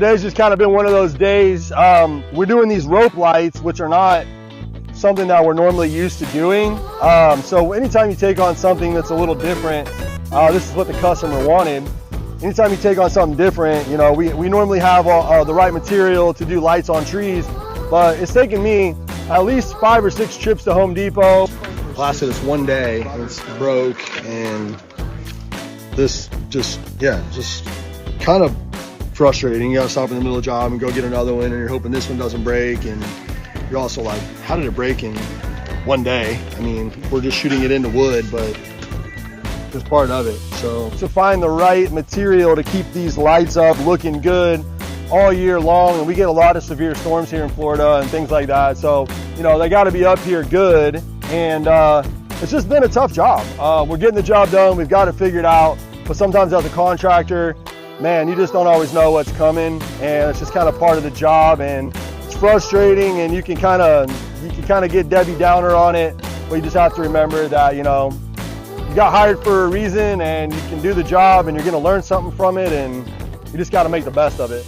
today's just kind of been one of those days. We're doing these rope lights, which are not something that we're normally used to doing. So anytime you take on something that's a little different, this is what the customer wanted. Anytime you take on something different, you know, we normally have the right material to do lights on trees, but it's taken me at least 5 or 6 trips to Home Depot. Lasted us one day, and it's broke, and this just kind of frustrating. You gotta stop in the middle of the job and go get another one, and you're hoping this one doesn't break, and you're also like, how did it break in one day? I mean, we're just shooting it into wood, but it's part of it. So to find the right material to keep these lights up looking good all year long, and we get a lot of severe storms here in Florida and things like that, so you know they got to be up here good, and it's just been a tough job. We're getting the job done, we've got it figured out, but sometimes as a contractor, man, you just don't always know what's coming, and it's just kind of part of the job, and it's frustrating, and you can kind of get Debbie Downer on it, but you just have to remember that, you know, you got hired for a reason, and you can do the job, and you're going to learn something from it, and you just got to make the best of it.